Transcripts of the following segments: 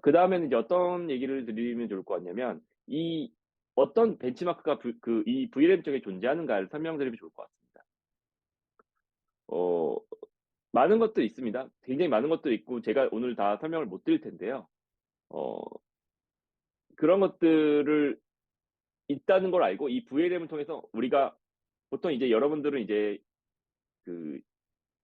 그 다음에는 이제 어떤 얘기를 드리면 좋을 것 같냐면, 이 어떤 벤치마크가 이 VLM 쪽에 존재하는가를 설명드리면 좋을 것 같습니다. 어, 많은 것들이 있습니다. 굉장히 많은 것들이 있고, 제가 오늘 다 설명을 못 드릴 텐데요. 어, 그런 것들을 있다는 걸 알고, 이 VLM을 통해서 우리가 보통 이제 여러분들은 이제 그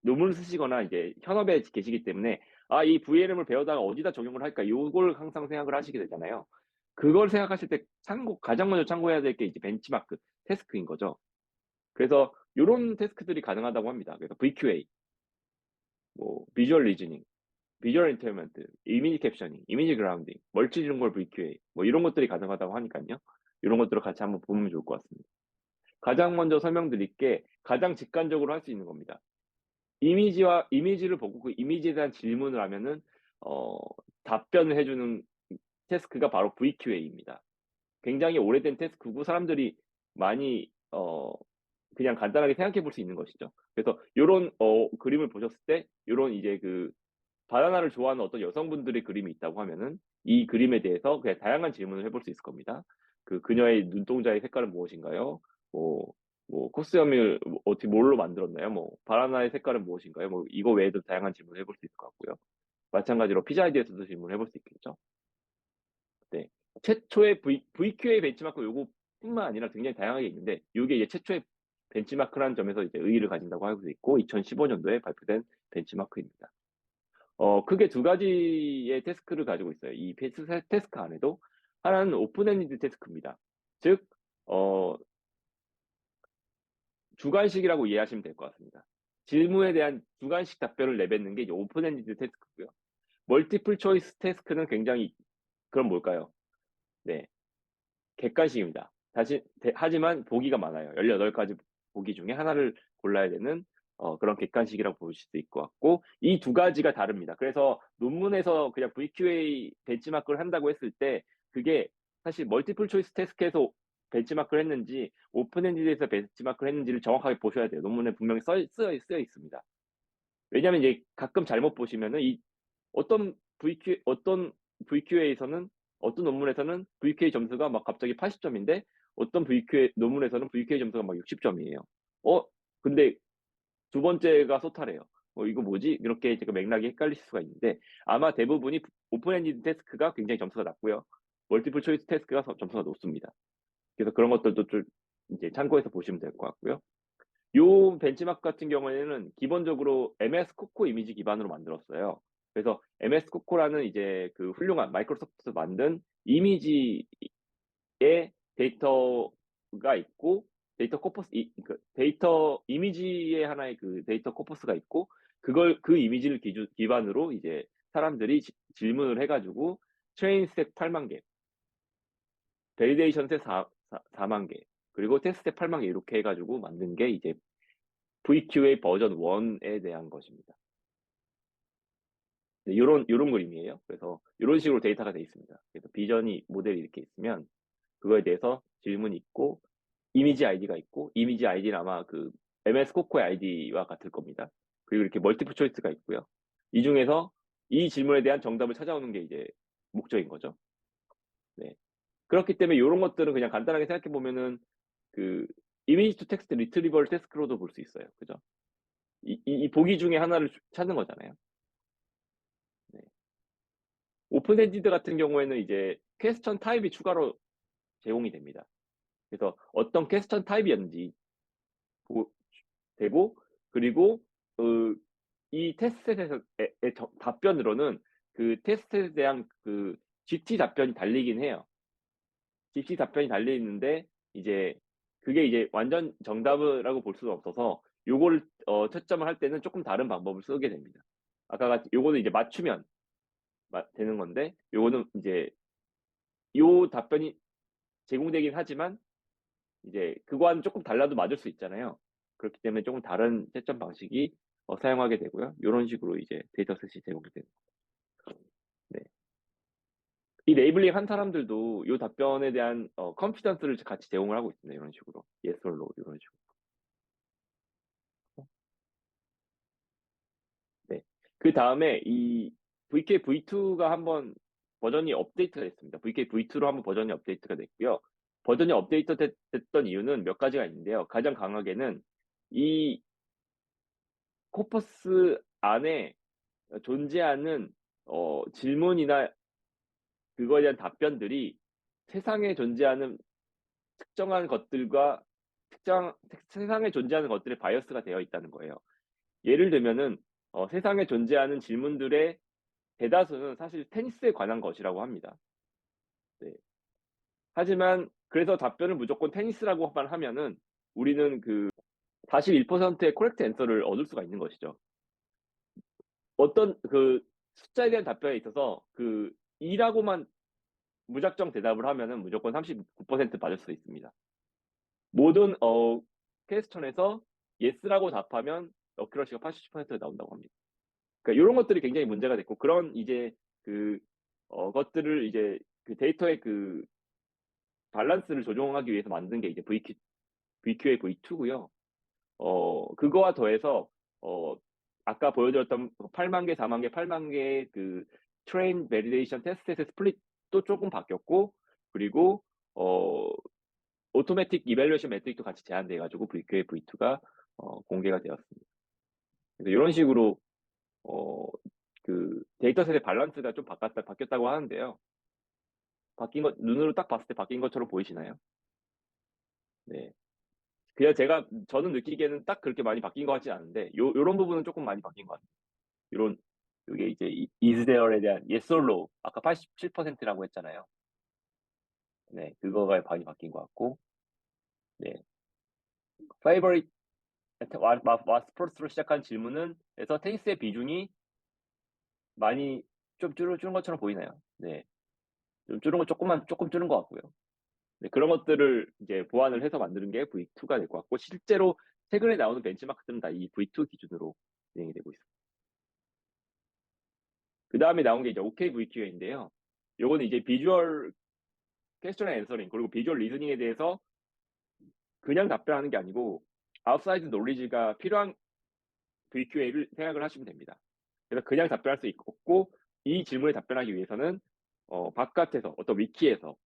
논문을 쓰시거나 이제 현업에 계시기 때문에, 아, 이 VLM을 배우다가 어디다 적용을 할까? 요걸 항상 생각을 하시게 되잖아요. 그걸 생각하실 때 가장 먼저 참고해야 될 게 이제 벤치마크, 태스크인 거죠. 그래서 요런 태스크들이 가능하다고 합니다. 그래서 VQA, 뭐, 비주얼 리즈닝, 비주얼 인터메인트, 이미지 캡셔닝, 이미지 그라운딩, 멀티lingual VQA, 뭐 이런 것들이 가능하다고 하니까요. 이런 것들을 같이 한번 보면 좋을 것 같습니다. 가장 먼저 설명드릴 게 가장 직관적으로 할 수 있는 겁니다. 이미지를 보고 그 이미지에 대한 질문을 하면은 어, 답변을 해주는 태스크가 바로 VQA입니다. 굉장히 오래된 태스크고 사람들이 많이 그냥 간단하게 생각해 볼 수 있는 것이죠. 그래서 요런 그림을 보셨을 때 요런 이제 그 바나나를 좋아하는 어떤 여성분들의 그림이 있다고 하면은 이 그림에 대해서 그냥 다양한 질문을 해볼 수 있을 겁니다. 그녀의 눈동자의 색깔은 무엇인가요? 뭐, 코스염을 어떻게 뭘로 만들었나요? 뭐 바나나의 색깔은 무엇인가요? 뭐 이거 외에도 다양한 질문을 해볼 수 있을 것 같고요. 마찬가지로 피자에 대해서도 질문을 해볼 수 있겠죠. 네. 최초의 VQA 벤치마크 요거뿐만 아니라 굉장히 다양하게 있는데 이게 이제 최초의 벤치마크라는 점에서 이제 의의를 가진다고 하고 있고 2015년도에 발표된 벤치마크입니다. 크게 두 가지의 태스크를 가지고 있어요. 이 태스크 안에도 하나는 오픈엔디드 태스크입니다. 즉, 어, 주관식이라고 이해하시면 될 것 같습니다. 질문에 대한 주관식 답변을 내뱉는 게 이제 오픈엔디드 태스크고요. 멀티플 초이스 태스크는 굉장히 그럼 뭘까요? 네, 객관식입니다. 하지만 보기가 많아요. 18가지 보기 중에 하나를 골라야 되는 그런 객관식이라고 보실 수 있을 것 같고, 이 두 가지가 다릅니다. 그래서 논문에서 그냥 VQA 벤치마크를 한다고 했을 때, 그게 사실 멀티플 초이스 테스트에서 벤치마크를 했는지, 오픈엔디드에서 벤치마크를 했는지를 정확하게 보셔야 돼요. 논문에 분명히 쓰여 있습니다. 왜냐하면 이제 가끔 잘못 보시면은 어떤 어떤 VQA에서는 어떤 논문에서는 VQA 점수가 막 갑자기 80점인데 어떤 VQA 논문에서는 VQA 점수가 막 60점이에요. 어, 근데 두 번째가 소타래요. 이거 뭐지? 이렇게 제가 맥락이 헷갈리실 수가 있는데 아마 대부분이 오픈엔디드 태스크가 굉장히 점수가 낮고요. 멀티플 초이스 태스크가 점수가 높습니다. 그래서 그런 것들도 좀 이제 참고해서 보시면 될 것 같고요. 요 벤치마크 같은 경우에는 기본적으로 MS 코코 이미지 기반으로 만들었어요. 그래서 MS 코코라는 이제 그 훌륭한 마이크로소프트에서 만든 이미지의 데이터가 있고 데이터 코퍼스 데이터 이미지의 하나의 그 데이터 코퍼스가 있고 그 이미지를 기반으로 이제 사람들이 질문을 해가지고 트레인 셋 8만 개, 베리데이션 셋 4만 개, 그리고 테스트 셋 8만 개 이렇게 해가지고 만든 게 이제 VQA 버전 1에 대한 것입니다. 네, 요런 그림이에요. 그래서 이런 식으로 데이터가 되어 있습니다. 그래서 비전이 모델이 이렇게 있으면 그거에 대해서 질문이 있고 이미지 아이디가 있고 이미지 아이디는 아마 그 MS 코코의 아이디와 같을 겁니다. 그리고 이렇게 멀티플 초이스가 있고요. 이 중에서 이 질문에 대한 정답을 찾아오는 게 이제 목적인 거죠. 네. 그렇기 때문에 이런 것들은 그냥 간단하게 생각해 보면은 그 이미지 투 텍스트 리트리버를 태스크로도 볼 수 있어요. 그죠? 이 보기 중에 하나를 찾는 거잖아요. 네. 오픈엔디드 같은 경우에는 이제 퀘스천 타입이 추가로 제공이 됩니다. 그래서 어떤 퀘스천 타입이었는지 되고 그리고 이 테스트에서 답변으로는 그 테스트에 대한 그 GT 답변이 달리긴 해요. GT 답변이 달려 있는데 이제 그게 이제 완전 정답이라고 볼 수는 없어서 요거를 채점을 할 때는 조금 다른 방법을 쓰게 됩니다. 아까 같이 요거는 이제 맞추면 되는 건데 요거는 이제 요 답변이 제공되긴 하지만 이제 그거와는 조금 달라도 맞을 수 있잖아요. 그렇기 때문에 조금 다른 채점 방식이 사용하게 되고요. 이런 식으로 이제 데이터셋이 제공이 되는 거예요. 네. 이 레이블링 한 사람들도 이 답변에 대한 컨피던스를 같이 제공을 하고 있습니다. 이런 식으로. yes or no 이런 식으로. 네. 그 다음에 이 VK V2가 한번 버전이 업데이트가 됐습니다. VK V2로 한번 버전이 업데이트가 됐고요. 버전이 업데이트 됐던 이유는 몇 가지가 있는데요. 가장 강하게는 이 코퍼스 안에 존재하는 질문이나 그거에 대한 답변들이 세상에 존재하는 특정한 것들과 세상에 존재하는 것들의 바이어스가 되어 있다는 거예요. 예를 들면은 세상에 존재하는 질문들의 대다수는 사실 테니스에 관한 것이라고 합니다. 네. 하지만 그래서 답변을 무조건 테니스라고만 하면은 우리는 그 41%의 코렉트 앤서를 얻을 수가 있는 것이죠. 어떤 그 숫자에 대한 답변에 있어서 그 2라고만 무작정 대답을 하면은 무조건 39% 맞을 수 있습니다. 모든 퀘스천에서 yes라고 답하면 어큐러시가 87% 나온다고 합니다. 그러니까 이런 것들이 굉장히 문제가 됐고, 그런 이제 그 것들을 이제 그 데이터의 그 밸런스를 조정하기 위해서 만든 게 이제 VQA V2고요. 그거와 더해서 아까 보여드렸던 8만 개, 4만 개, 8만 개의 그 트레인 베리데이션 테스트셋의 스플릿도 조금 바뀌었고, 그리고 오토매틱 이밸류에이션 매트릭도 같이 제한돼 가지고 VQA V2가 공개가 되었습니다. 그래서 이런 식으로 그 데이터셋의 밸런스가 좀 바뀌었다고 하는데요. 바뀐 것, 눈으로 딱 봤을 때 바뀐 것처럼 보이시나요? 네. 그냥 저는 느끼기에는 딱 그렇게 많이 바뀐 것 같지 않은데, 요런 부분은 조금 많이 바뀐 것 같아요. 요런, 이게 이제 is there에 대한 yes or no, 아까 87%라고 했잖아요. 네, 그거가 많이 바뀐 것 같고, 네. favorite, 스포츠로 시작한 질문은, 그래서 테니스의 비중이 많이 좀 줄은 것처럼 보이나요? 네. 좀 조금 줄은 것 같고요. 네, 그런 것들을 이제 보완을 해서 만드는 게 V2가 될 것 같고, 실제로 최근에 나오는 벤치마크들은 다 이 V2 기준으로 진행이 되고 있습니다. 그 다음에 나온 게 이제 OKVQA인데요. 요거는 이제 비주얼 퀘스천 앤서링, 그리고 비주얼 리스닝에 대해서 그냥 답변하는 게 아니고 아웃사이드 놀리지가 필요한 VQA를 생각을 하시면 됩니다. 그래서 그냥 답변할 수 없고, 이 질문에 답변하기 위해서는 바깥에서 어떤 위키에서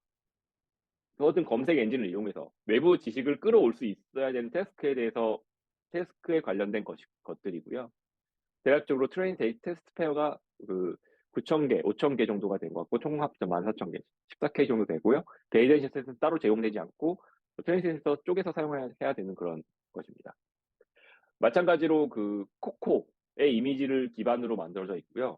어떤 검색 엔진을 이용해서 외부 지식을 끌어올 수 있어야 되는 테스크에 관련된 것들이고요. 대략적으로 트레인 데이터 테스트 페어가 그 9,000개, 5,000개 정도가 된 것 같고, 총 합쳐 14,000개, 14K 정도 되고요. 베이데이션 셋은 따로 제공되지 않고 트레인 셋에서 쪼개서 사용해야 되는 그런 것입니다. 마찬가지로 그 코코의 이미지를 기반으로 만들어져 있고요.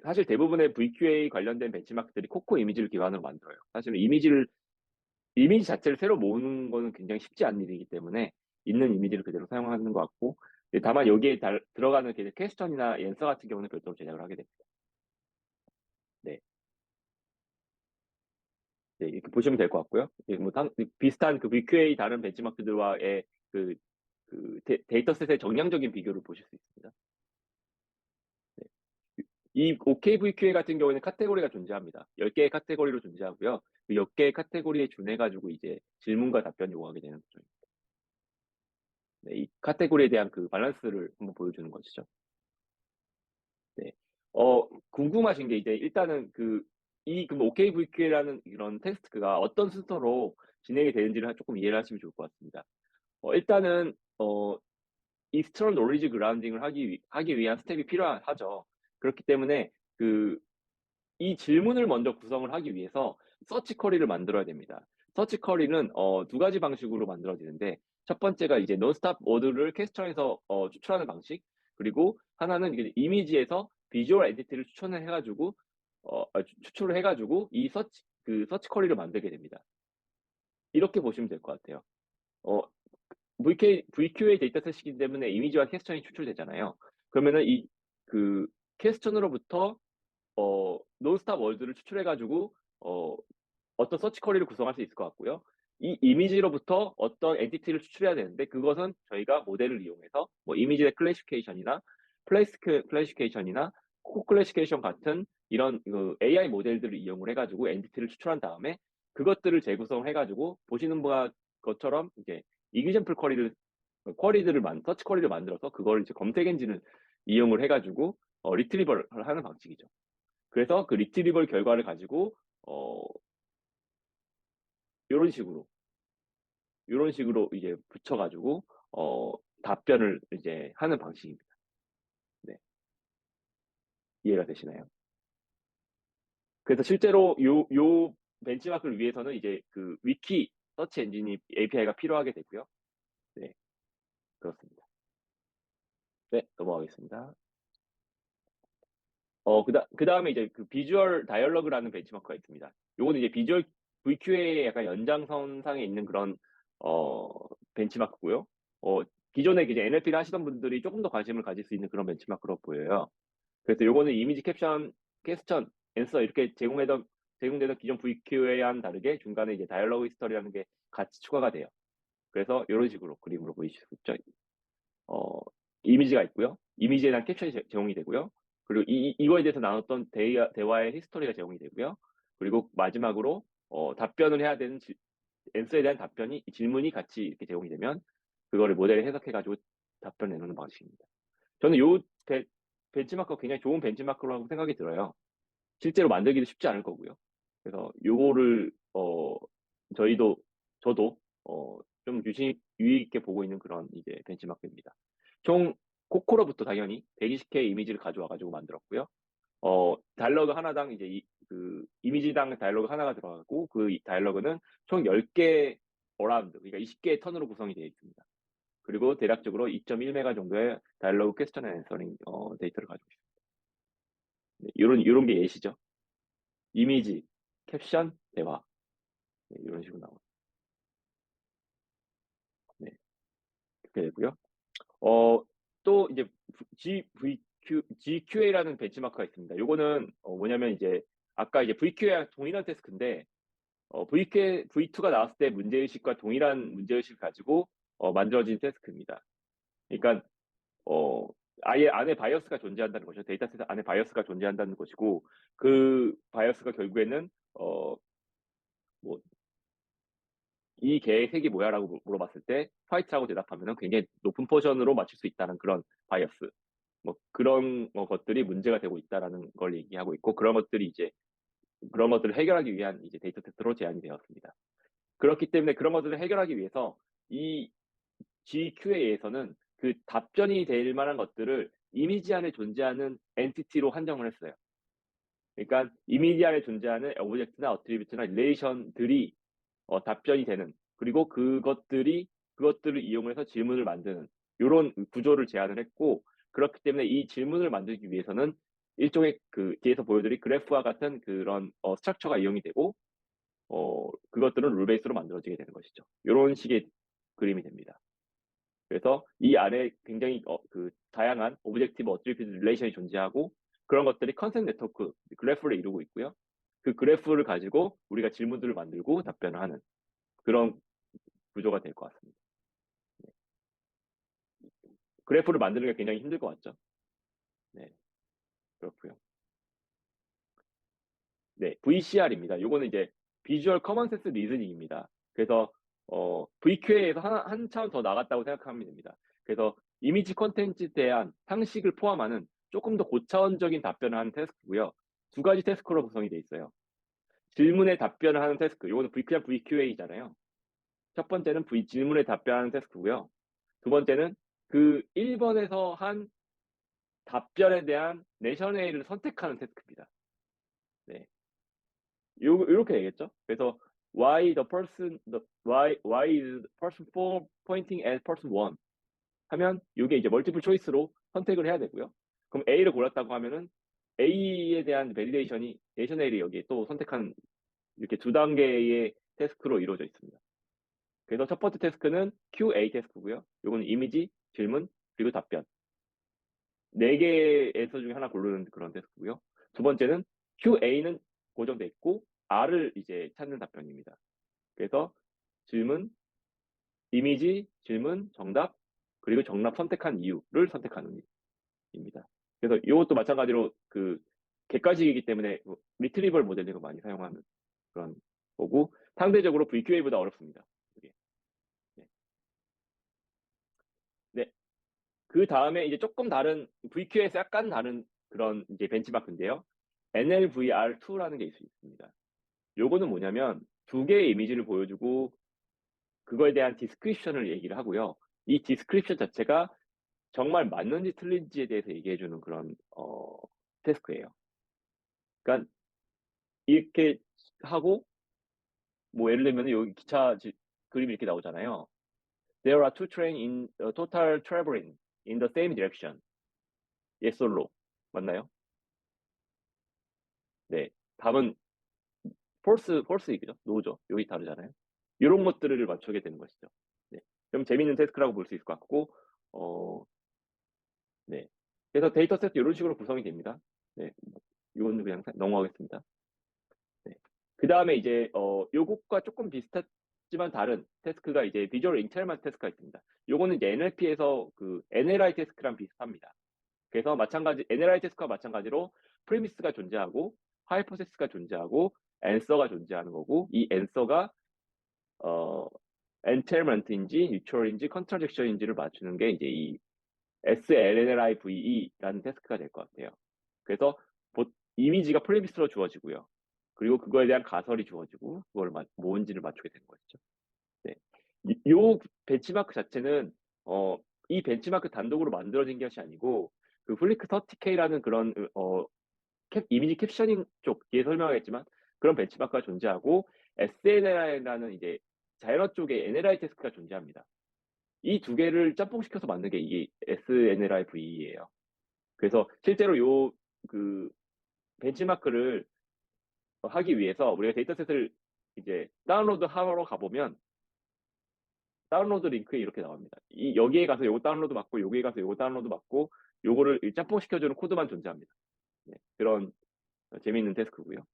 사실 대부분의 VQA 관련된 벤치마크들이 코코 이미지를 기반으로 만들어요. 사실은 이미지 자체를 새로 모으는 거는 굉장히 쉽지 않은 일이기 때문에 있는 이미지를 그대로 사용하는 것 같고, 다만 여기에 들어가는 퀘스천이나 앤서 같은 경우는 별도로 제작을 하게 됩니다. 네. 네, 이렇게 보시면 될 것 같고요. 예, 뭐 비슷한 그 VQA 다른 벤치마크들과의 데이터셋의 정량적인 비교를 보실 수 있습니다. 네. 이 OKVQA 같은 경우에는 카테고리가 존재합니다. 10개의 카테고리로 존재하고요. 그 10개의 카테고리에 준해가지고 이제 질문과 답변 요구하게 되는 거죠. 네, 이 카테고리에 대한 그 밸런스를 한번 보여주는 것이죠. 네. 궁금하신 게 이제 일단은 그럼 OKVQA라는 이런 테스트가 어떤 순서로 진행이 되는지를 조금 이해를 하시면 좋을 것 같습니다. 일단은 익스터널 노리지 그라운딩을 하기 위한 스텝이 필요하죠. 그렇기 때문에 이 질문을 먼저 구성을 하기 위해서 서치 쿼리를 만들어야 됩니다. 서치 쿼리는 두 가지 방식으로 만들어지는데, 첫 번째가 이제 논스탑 워드를 퀘스천에서 추출하는 방식, 그리고 하나는 이게 이미지에서 비주얼 엔티티를 추출을 해가지고 이 서치 쿼리를 만들게 됩니다. 이렇게 보시면 될 것 같아요. VQA 데이터셋이기 때문에 이미지와 퀘스천이 추출되잖아요. 그러면은 그 퀘스천으로부터 논스탑 월드를 추출해가지고 어떤 서치 쿼리를 구성할 수 있을 것 같고요. 이 이미지로부터 어떤 엔티티를 추출해야 되는데, 그것은 저희가 모델을 이용해서 뭐 이미지의 클래시피케이션이나 플레이스 클래시피케이션이나 코 클래시피케이션 같은 이런 그 AI 모델들을 이용을 해가지고 엔티티를 추출한 다음에 그것들을 재구성해가지고 보시는 것처럼 이제 이그젠플 서치 쿼리를 만들어서 그걸 이제 검색 엔진을 이용을 해가지고 리트리버를 하는 방식이죠. 그래서 그 리트리벌 결과를 가지고 요런 식으로 이제 붙여 가지고 답변을 이제 하는 방식입니다. 네. 이해가 되시나요? 그래서 실제로 요 벤치마크를 위해서는 이제 그 위키 서치 엔진이 API가 필요하게 되고요. 네. 그렇습니다. 네. 넘어가겠습니다. 그다음에 이제 그 비주얼 다이얼로그라는 벤치마크가 있습니다. 요거는 이제 비주얼 VQA의 약간 연장선상에 있는 그런 어 벤치마크고요. 어 기존에 이제 NLP를 하시던 분들이 조금 더 관심을 가질 수 있는 그런 벤치마크로 보여요. 그래서 요거는 이미지 캡션, 퀘스천, 앤서 이렇게 제공되던 기존 VQA와는 다르게 중간에 이제 다이얼로그 히스토리라는 게 같이 추가가 돼요. 그래서 요런 식으로 그림으로 보이실 수 있죠. 어, 이미지가 있고요. 이미지에 대한 캡션이 제공이 되고요. 그리고 이거에 대해서 나눴던 대화의 히스토리가 제공이 되고요. 그리고 마지막으로 답변을 해야 되는 앤서에 대한 질문이 같이 이렇게 제공이 되면 그거를 모델에 해석해가지고 답변을 내놓는 방식입니다. 저는 요 벤치마크가 굉장히 좋은 벤치마크라고 생각이 들어요. 실제로 만들기도 쉽지 않을 거고요. 그래서 요거를 저도 좀 유의 있게 보고 있는 그런 이제 벤치마크입니다. 총 코코로부터 당연히 120개의 이미지를 가져와 가지고 만들었고요. 다이얼로그 하나당 이제 그 이미지당 다이얼로그 하나가 들어가고 그 다이얼로그는 총 10개 어라운드, 그러니까 20개의 턴으로 구성이 되어 있습니다. 그리고 대략적으로 2.1메가 정도의 다이얼로그 퀘스천 앤 서링 데이터를 가지고 있습니다. 네, 요런 게 예시죠. 이미지, 캡션, 대화. 네, 이런 식으로 나오고. 네, 그렇게 되고요. 어, 또 이제 GQA라는 벤치마크가 있습니다. 요거는 뭐냐면 이제 아까 이제 VQA랑 동일한 태스크인데 V2가 나왔을 때 문제의식과 동일한 문제의식을 가지고 만들어진 태스크입니다. 그러니까 어, 아예 안에 바이어스가 존재한다는 거죠. 데이터셋 안에 바이어스가 존재한다는 것이고 그 바이어스가 결국에는 뭐 이 개의 색이 뭐야라고 물어봤을 때 화이트라고 대답하면 굉장히 높은 포션으로 맞출 수 있다는 그런 바이어스. 뭐 그런 것들이 문제가 되고 있다라는 걸 얘기하고 있고 그런 것들을 해결하기 위한 이제 데이터 세트로 제안이 되었습니다. 그렇기 때문에 그런 것들을 해결하기 위해서 이 GQA에서는 그 답변이 될 만한 것들을 이미지 안에 존재하는 엔티티로 한정을 했어요. 그러니까 이미지 안에 존재하는 오브젝트나 어트리뷰트나 릴레이션들이 답변이 되는 그리고 그것들을 이용해서 질문을 만드는 이런 구조를 제안을 했고 그렇기 때문에 이 질문을 만들기 위해서는 일종의 그 뒤에서 보여드린 그래프와 같은 그런 스트럭처가 이용이 되고 그것들은 룰 베이스로 만들어지게 되는 것이죠. 이런 식의 그림이 됩니다. 그래서 이 안에 굉장히 그 다양한 오브젝티브 어트리뷰트 릴레이션이 존재하고 그런 것들이 컨셉 네트워크 그래프를 이루고 있고요. 그 그래프를 가지고 우리가 질문들을 만들고 답변을 하는 그런 구조가 될 것 같습니다. 네. 그래프를 만드는 게 굉장히 힘들 것 같죠? 네, 그렇고요. 네, VCR입니다. 요거는 이제 비주얼 커먼 센스 리즈닝입니다. 그래서 VQA에서 한 차원 더 나갔다고 생각하면 됩니다. 그래서 이미지 콘텐츠에 대한 상식을 포함하는 조금 더 고차원적인 답변을 하는 태스크고요. 두 가지 태스크로 구성이 되어 있어요. 질문에 답변을 하는 태스크. 요거는 그냥 VQA잖아요. 첫 번째는 질문에 답변하는 태스크고요. 두 번째는 그 1번에서 한 답변에 대한 내셔널 A를 선택하는 태스크입니다. 네. 요렇게 되겠죠? 그래서 why is the person 4 pointing at person 1 하면 이게 이제 멀티플 초이스로 선택을 해야 되고요. 그럼 A를 골랐다고 하면은 A에 대한 베리데이션이 내셔널이 여기에 또 선택한 이렇게 두 단계의 태스크로 이루어져 있습니다. 그래서 첫 번째 태스크는 QA 태스크고요. 요거는 이미지, 질문, 그리고 답변. 네 개에서 중에 하나 고르는 그런 태스크고요. 두 번째는 QA는 고정돼 있고 R을 이제 찾는 답변입니다. 그래서 질문, 이미지, 질문, 정답, 그리고 정답 선택한 이유를 선택하는 입니다. 그래서 이것도 마찬가지로 그 객관식이기 때문에 리트리벌 모델링을 많이 사용하는 그런 거고 상대적으로 VQA보다 어렵습니다. 이게. 네. 네. 그 다음에 이제 조금 다른 VQ에서 약간 다른 그런 이제 벤치마크인데요. NLVR2라는 게 있습니다. 요거는 뭐냐면 두 개의 이미지를 보여주고 그거에 대한 디스크립션을 얘기를 하고요. 이 디스크립션 자체가 정말 맞는지 틀린지에 대해서 얘기해주는 그런 태스크예요. 그러니까 이렇게 하고 뭐 예를 들면 여기 기차 그림이 이렇게 나오잖아요. There are two trains in total traveling in the same direction. Yes or no? 맞나요? 네. 답은 false이죠. no죠. 여기 다르잖아요. 이런 것들을 맞추게 되는 것이죠. 네. 좀 재밌는 태스크라고 볼 수 있을 것 같고, 어, 네. 그래서 데이터 세트 이런 식으로 구성이 됩니다. 네. 이건 그냥 넘어가겠습니다. 네. 그 다음에 이제, 요것과 조금 비슷하지만 다른 태스크가 이제 비주얼 인텔먼트 태스크가 있습니다. 요거는 이제 NLP에서 그 NLI 태스크랑 비슷합니다. 그래서 NLI 태스크와 마찬가지로 프리미스가 존재하고, 하이포세스가 존재하고, 앤서가 존재하는 거고, 이 앤서가, 어, 엔텔먼트인지, 뉴트럴인지, 컨트라딕션인지를 맞추는 게 이제 이 SNLIVE라는 태스크가 될 것 같아요. 그래서 이미지가 프리미스로 주어지고요. 그리고 그거에 대한 가설이 주어지고 그걸 뭔지를 맞추게 되는 것이죠. 네. 요 벤치마크 자체는 이 벤치마크 단독으로 만들어진 것이 아니고 그 플리크 30K라는 그런 이미지 캡셔닝 쪽 뒤에 설명하겠지만 그런 벤치마크가 존재하고 SNLI라는 이제 자연어 쪽에 NLI 태스크가 존재합니다. 이 두 개를 짬뽕시켜서 만든 게 이게 SNLIVE예요. 그래서 실제로 그 벤치마크를 하기 위해서 우리가 데이터셋을 이제 다운로드 하러 가보면 다운로드 링크에 이렇게 나옵니다. 여기에 가서 요거 다운로드 받고 여기에 가서 요거 다운로드 받고 요거를 짬뽕시켜주는 코드만 존재합니다. 네, 그런 재미있는 태스크고요.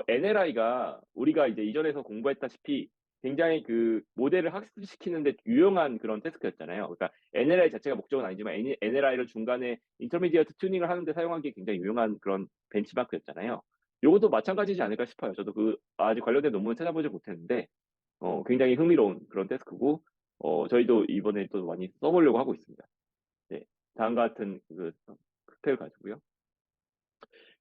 NLI가 우리가 이제 이전에서 공부했다시피 굉장히 그 모델을 학습시키는데 유용한 그런 태스크였잖아요. 그러니까 NLI 자체가 목적은 아니지만 NLI를 중간에 인터미디어트 튜닝을 하는데 사용하기 굉장히 유용한 그런 벤치마크였잖아요. 요것도 마찬가지지 않을까 싶어요. 저도 아직 관련된 논문을 찾아보지 못했는데 굉장히 흥미로운 그런 태스크고 저희도 이번에 또 많이 써보려고 하고 있습니다. 네, 다음과 같은 그 스펙을 가지고요.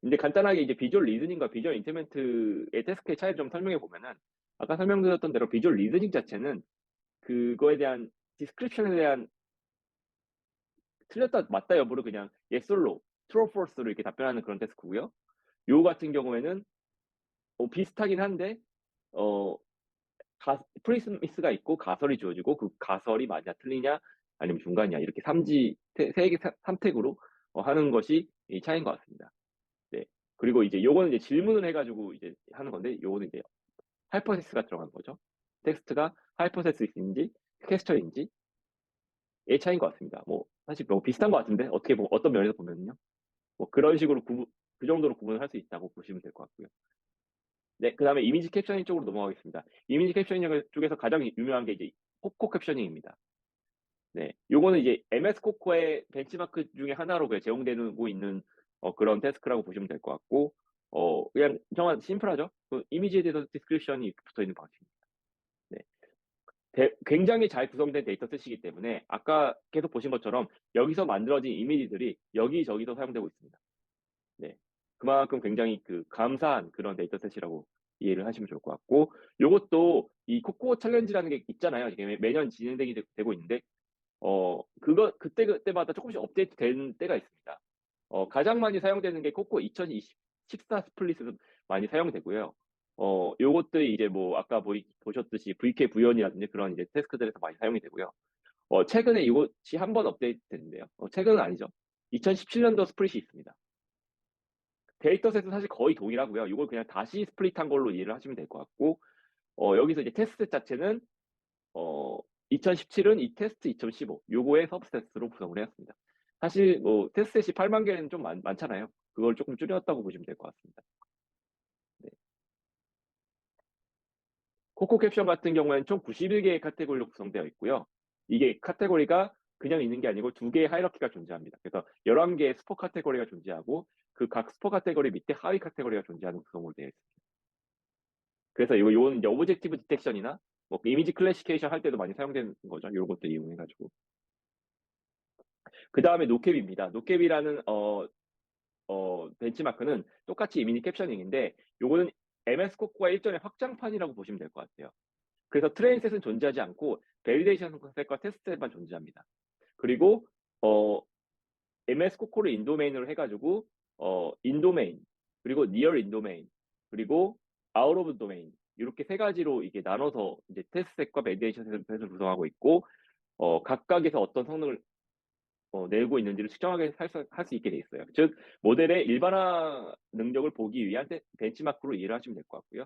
근데 간단하게 이제 비주얼 리즈닝과 비주얼 인테멘트의 태스크의 차이를 좀 설명해 보면은 아까 설명드렸던 대로 비주얼 리즈닝 자체는 그거에 대한 디스크립션에 대한 틀렸다 맞다 여부를 그냥 yes or no, true or false로 이렇게 답변하는 그런 태스크고요. 요 같은 경우에는 비슷하긴 한데 어 프리미스가 있고 가설이 주어지고 그 가설이 맞냐 틀리냐 아니면 중간이냐 이렇게 세개 3택으로 하는 것이 이 차이인 것 같습니다. 네. 그리고 이제 요거는 이제 질문을 해가지고 이제 하는 건데 요거는 이제 하이퍼세스가 들어간 거죠. 텍스트가 하이퍼세스인지 퀘스천인지의 차이인 것 같습니다. 뭐 사실 뭐 비슷한 것 같은데 어떻게 어떤 면에서 보면요. 뭐 그런 식으로 그 정도로 구분을 할 수 있다고 보시면 될 것 같고요. 네, 그 다음에 이미지 캡셔닝 쪽으로 넘어가겠습니다. 이미지 캡셔닝 쪽에서 가장 유명한 게 이제 코코 캡셔닝입니다. 네, 요거는 이제 MS 코코의 벤치마크 중에 하나로 제공되고 있는 그런 태스크라고 보시면 될 것 같고, 그냥 정말 심플하죠. 그 이미지에 대해서 디스크립션이 붙어 있는 방식입니다. 네. 굉장히 잘 구성된 데이터셋이기 때문에 아까 계속 보신 것처럼 여기서 만들어진 이미지들이 여기저기서 사용되고 있습니다. 네. 그만큼 굉장히 그 감사한 그런 데이터셋이라고 이해를 하시면 좋을 것 같고, 요것도 이 코코어 챌린지라는 게 있잖아요. 이게 매년 진행되고 있는데, 그때마다 조금씩 업데이트 되는 때가 있습니다. 가장 많이 사용되는 게 코코 2014 스플릿에서 많이 사용되고요. 요것들이 이제 뭐, 아까 보셨듯이 VK 부연이라든지 그런 이제 태스크들에서 많이 사용이 되고요. 최근에 이것이 한 번 업데이트 됐는데요. 최근은 아니죠. 2017년도 스플릿이 있습니다. 데이터셋은 사실 거의 동일하고요. 이걸 그냥 다시 스플릿한 걸로 이해를 하시면 될 것 같고, 여기서 이제 테스트 자체는 2017은 이 테스트 2015 요거의 서브셋으로 구성을 했습니다. 사실 뭐 테스트셋이 8만 개는 좀 많잖아요. 그걸 조금 줄였다고 보시면 될 것 같습니다. 네. 코코 캡션 같은 경우에는 총 91개의 카테고리로 구성되어 있고요. 이게 카테고리가 그냥 있는 게 아니고 두 개의 하이러키가 존재합니다. 그래서 11개의 스포 카테고리가 존재하고 그 각 스포 카테고리 밑에 하위 카테고리가 존재하는 구성으로 되어 있습니다. 그래서 요거는 이제 오브젝티브 디텍션이나 뭐 이미지 클래시케이션 할 때도 많이 사용되는 거죠. 이런 것들 이용해가지고. 그 다음에 노캡입니다. 노캡이라는 벤치마크는 똑같이 이미지 캡셔닝인데 요거는 MS 코코아 일종의 확장판이라고 보시면 될 것 같아요. 그래서 트레인셋은 존재하지 않고 밸리데이션 셋과 테스트셋만 존재합니다. 그리고 MS 코코를 인도메인으로 해가지고 인도메인 그리고 니얼 인도메인 그리고 아웃 오브 도메인 이렇게 세 가지로 이게 나눠서 이제 테스트셋과 밸리데이션 셋을 구성하고 있고 각각에서 어떤 성능을 내고 있는지를 측정하게 할 수 있게 돼 있어요. 즉 모델의 일반화 능력을 보기 위한 벤치마크로 이해를 하시면 될 것 같고요.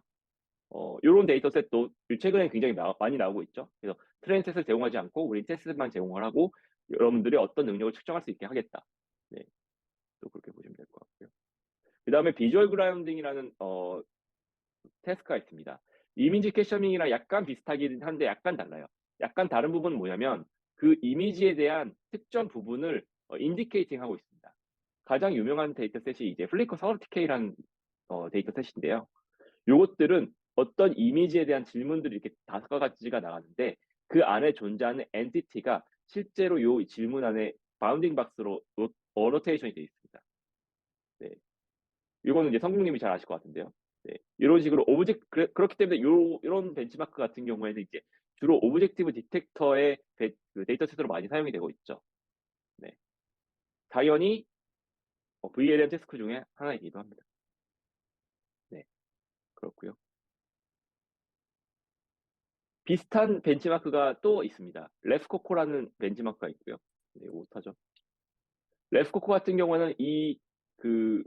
요런 데이터셋도 최근에 굉장히 많이 나오고 있죠. 그래서 트레인셋을 제공하지 않고 우리 테스트만 제공을 하고 여러분들이 어떤 능력을 측정할 수 있게 하겠다. 네, 또 그렇게 보시면 될 것 같고요. 그 다음에 비주얼 그라운딩이라는 태스크가 있습니다. 이미지 캐셔밍이랑 약간 비슷하긴 한데 약간 달라요. 약간 다른 부분은 뭐냐면 그 이미지에 대한 특정 부분을 인디케이팅 하고 있습니다. 가장 유명한 데이터셋이 이제 플리커 30K라는 데이터셋인데요. 요것들은 어떤 이미지에 대한 질문들이 이렇게 5가지가 나가는데 그 안에 존재하는 엔티티가 실제로 요 질문 안에 바운딩 박스로 어노테이션이 되어 있습니다. 네. 이거는 이제 성국님이 잘 아실 것 같은데요. 네. 이런 식으로 그렇기 때문에 이런 벤치마크 같은 경우에는 이제 주로 오브젝티브 디텍터의 그 데이터셋으로 많이 사용이 되고 있죠. 네. 당연히 VLM 태스크 중에 하나이기도 합니다. 네. 그렇고요. 비슷한 벤치마크가 또 있습니다. 레프코코라는 벤치마크가 있고요. 네, 못하죠. 레프코코 같은 경우는 그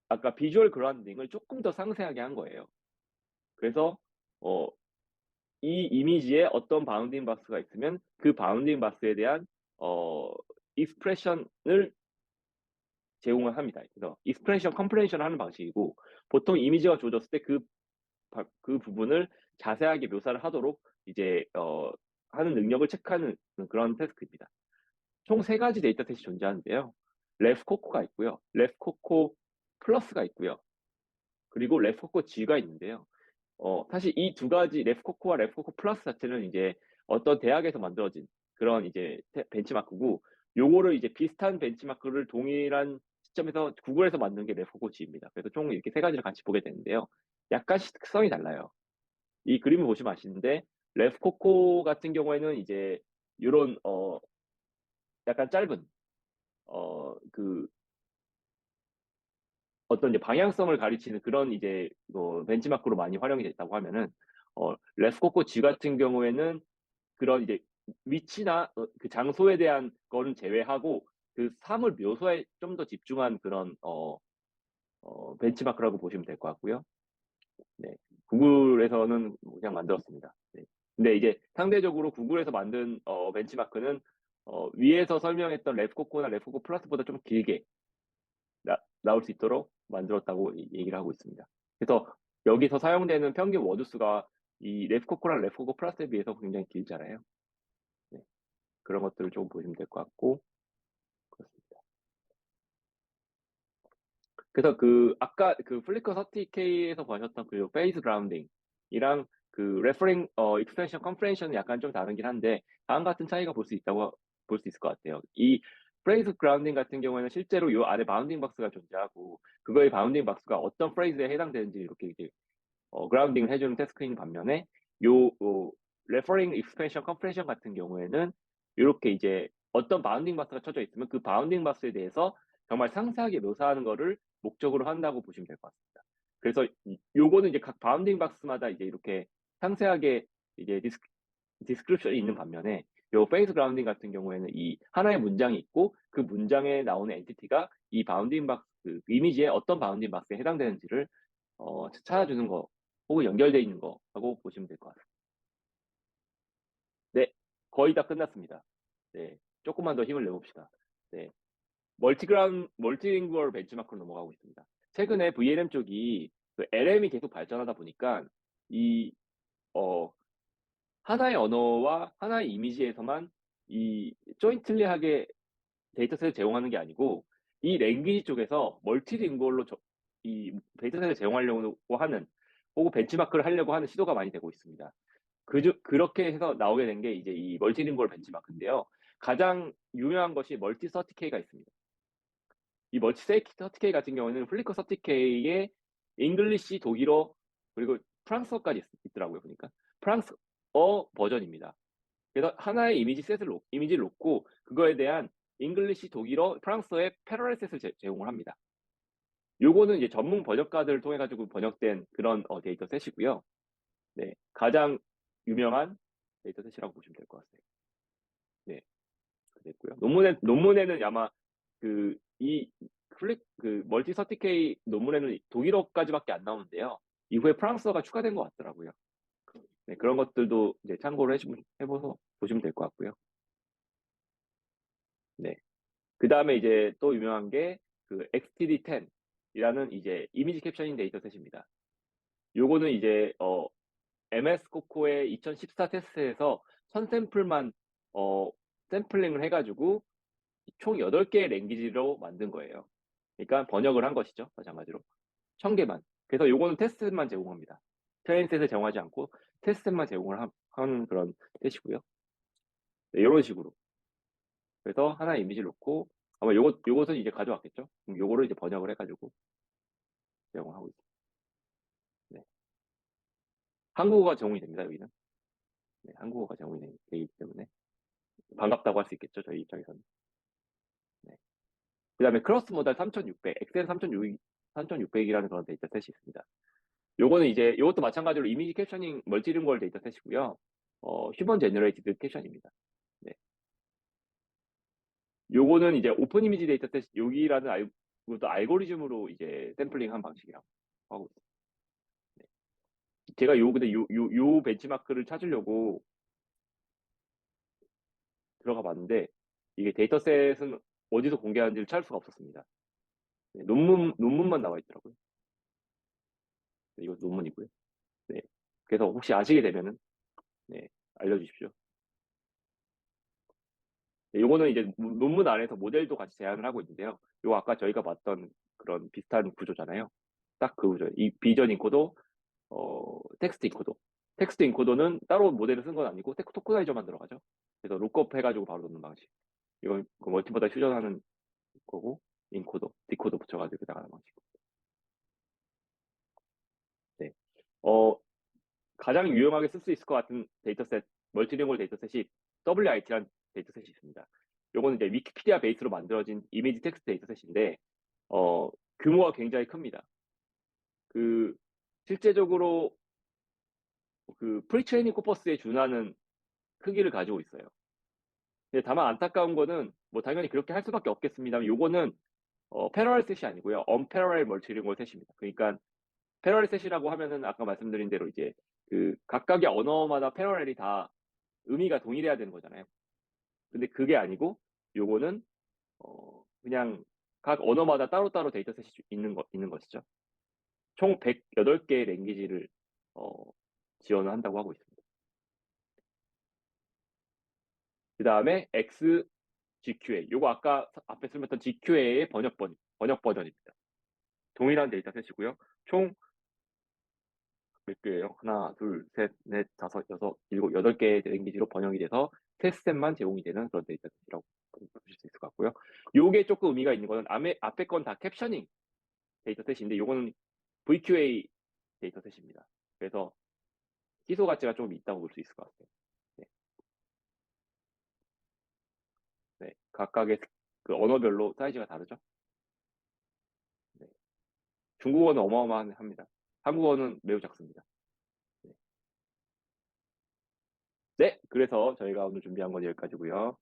아까 비주얼 그라운딩을 조금 더 상세하게 한 거예요. 그래서 어, 이 이미지에 어떤 바운딩 박스가 있으면 그 바운딩 박스에 대한 익스프레션을 제공을 합니다. 그래서 익스프레션 컴프레hension을 하는 방식이고 보통 이미지가 주어졌을 때 그 부분을 자세하게 묘사를 하도록 이제 하는 능력을 체크하는 그런 태스크입니다. 총 3가지 데이터셋이 존재하는데요. 레프코코가 있고요. 레프코코 플러스가 있고요. 그리고 레프코코 G가 있는데요. 사실 이 2가지 레프코코와 레프코코 플러스 자체는 이제 어떤 대학에서 만들어진 그런 이제 벤치마크고 요거를 이제 비슷한 벤치마크를 동일한 시점에서 구글에서 만든 게 레프코코 G입니다. 그래서 총 이렇게 3가지를 같이 보게 되는데요. 약간씩 특성이 달라요. 이 그림을 보시면 아시는데 레프코코 같은 경우에는 이제 이런 약간 짧은 그 어떤 이제 방향성을 가리치는 그런 이제 벤치마크로 많이 활용이 됐다고 하면은 레프코코 G 같은 경우에는 그런 이제 위치나 그 장소에 대한 거는 제외하고 그 사물 묘사에 좀 더 집중한 그런 벤치마크라고 보시면 될 것 같고요. 네. 구글에서는 그냥 만들었습니다. 네. 근데 이제 상대적으로 구글에서 만든 벤치마크는 위에서 설명했던 레프코코나 레프코코 플러스보다 좀 길게 나올 수 있도록 만들었다고 얘기를 하고 있습니다. 그래서 여기서 사용되는 평균 워드수가 이 레프코코랑 레프코코 플러스에 비해서 굉장히 길잖아요. 네. 그런 것들을 좀 보시면 될 것 같고 그렇습니다. 그래서 그 아까 그 플리커 30K에서 보셨던 그 페이스 그라운딩이랑 그 레퍼링 익스텐션 컴프레hension은 약간 좀 다르긴 한데 다음 같은 차이가 볼 수 있다고 볼 수 있을 것 같아요. 이 프레이즈 그라운딩 같은 경우에는 실제로 요 안에 바운딩 박스가 존재하고 그거의 바운딩 박스가 어떤 프레이즈에 해당되는지 이렇게 이제 그라운딩을 해주는 태스크인 반면에 요 레퍼링 익스펜션 컴프레션 같은 경우에는 이렇게 이제 어떤 바운딩 박스가 쳐져 있으면 그 바운딩 박스에 대해서 정말 상세하게 묘사하는 거를 목적으로 한다고 보시면 될 것 같습니다. 그래서 요거는 이제 각 바운딩 박스마다 이제 이렇게 상세하게 이제 디스크립션이 있는 반면에 요 페이스 그라운딩 같은 경우에는 이 하나의 문장이 있고 그 문장에 나오는 엔티티가 이 바운딩 박스 그 이미지에 어떤 바운딩 박스에 해당되는지를 찾아주는 거 혹은 연결되어 있는 거라고 보시면 될 것 같습니다. 네, 거의 다 끝났습니다. 네, 조금만 더 힘을 내봅시다. 네, 멀티링구얼 벤치마크로 넘어가고 있습니다. 최근에 VLM 쪽이 그 LM이 계속 발전하다 보니까 이 하나의 언어와 하나의 이미지에서만 이 조인틀리하게 데이터셋을 제공하는 게 아니고 이 랭귀지 쪽에서 멀티링구얼로 이 데이터셋을 제공하려고 하는 혹은 벤치마크를 하려고 하는 시도가 많이 되고 있습니다. 그렇게 해서 나오게 된 게 이제 이 멀티링구얼 벤치마크인데요. 가장 유명한 것이 멀티 서티K가 있습니다. 이 멀티 30K 같은 경우에는 플리커 30K에 잉글리시, 독일어, 그리고 프랑스어까지 있더라고요, 보니까. 프랑스어 버전입니다. 그래서 하나의 이미지를 놓고 그거에 대한 잉글리시, 독일어, 프랑스어의 패러럴 셋을 제공을 합니다. 요거는 이제 전문 번역가들을 통해 가지고 번역된 그런 데이터 셋이고요. 네, 가장 유명한 데이터 셋이라고 보시면 될 것 같아요. 네, 됐고요. 논문에는 아마 멀티 30K 논문에는 독일어까지밖에 안 나오는데요. 이후에 프랑스어가 추가된 것 같더라고요. 네, 그런 것들도 이제 참고를 해보서 보시면 될 것 같고요. 네. 그 다음에 이제 또 유명한 게 XTD10이라는 이제 이미지 캡처링 데이터셋입니다. 요거는 이제 MS 코코의 2014 테스트에서 1000샘플만 샘플링을 해가지고 총 8개의 랭귀지로 만든 거예요. 그러니까 번역을 한 것이죠. 마찬가지로 1000개만. 그래서 요거는 테스트만 제공합니다. 트레인셋을 제공하지 않고 테스트만 제공을 한 그런 셋이고요. 네, 이런 식으로. 그래서 하나의 이미지를 놓고 아마 요것은 이제 가져왔겠죠. 그럼 요거를 이제 번역을 해가지고 제공하고 있습니다. 네. 한국어가 제공이 됩니다. 여기는. 네, 한국어가 제공이 되기 때문에 반갑다고 할 수 있겠죠. 저희 입장에서는. 네. 그 다음에 크로스 모달 3600, 엑셀 3600이라는 그런 데이터셋이 있습니다. 요거는 이제 요것도 마찬가지로 이미지 캡셔닝 멀티링구얼 데이터셋이고요. 휴먼 제너레이티드 캡션입니다. 네. 요거는 이제 오픈 이미지 데이터셋 여기라는 이것도 알고리즘으로 이제 샘플링한 방식이라고 하고 있습니다. 네. 제가 근데 요 벤치마크를 찾으려고 들어가 봤는데 이게 데이터셋은 어디서 공개하는지를 찾을 수가 없었습니다. 네, 논문만 나와 있더라고요. 네, 이거 논문이고요. 네. 그래서 혹시 아시게 되면은 네, 알려주십시오. 네, 요거는 이제 논문 안에서 모델도 같이 제안을 하고 있는데요. 요거 아까 저희가 봤던 그런 비슷한 구조잖아요. 딱 그 구조. 이 비전 인코더, 텍스트 인코더. 텍스트 인코더는 따로 모델을 쓴 건 아니고 토크나이저만 들어가죠. 그래서 룩업 해가지고 바로 넣는 방식. 이건 그 멀티보다 휴전하는 거고, 인코더, 디코더 붙여가지고 나가는 방식. 네. 가장 유용하게 쓸 수 있을 것 같은 데이터셋, 멀티링구얼 데이터셋이 WIT라는 데이터셋이 있습니다. 요거는 이제 위키피디아 베이스로 만들어진 이미지 텍스트 데이터셋인데, 규모가 굉장히 큽니다. 실제적으로 프리트레이닝 코퍼스에 준하는 크기를 가지고 있어요. 근데 다만 안타까운 거는, 뭐 당연히 그렇게 할 수밖에 없겠습니다만, 요거는 패러럴 셋이 아니고요. 언패러럴 멀티링구얼 셋입니다. 그러니까 패러럴 셋이라고 하면은 아까 말씀드린 대로 이제 각각의 언어마다 패러럴이 다 의미가 동일해야 되는 거잖아요. 근데 그게 아니고 요거는 그냥 각 언어마다 따로따로 데이터셋이 있는 것이죠. 총 108개의 랭귀지를 지원을 한다고 하고 있습니다. 그 다음에 XGQA. 요거 아까 앞에 설명했던 GQA의 번역 버전입니다. 동일한 데이터셋이고요. 총 몇 개예요? 하나, 둘, 셋, 넷, 다섯, 여섯, 일곱, 8개의 랭귀지로 번역이 돼서 테스트셋만 제공이 되는 그런 데이터셋이라고 보실 수 있을 것 같고요. 요게 조금 의미가 있는 거는 앞에 건 다 캡셔닝 데이터셋인데 요거는 VQA 데이터셋입니다. 그래서 희소 가치가 좀 있다고 볼 수 있을 것 같아요. 네. 네. 각각의 그 언어별로 사이즈가 다르죠. 네. 중국어는 어마어마합니다. 한국어는 매우 작습니다. 네. 네, 그래서 저희가 오늘 준비한 건 여기까지고요.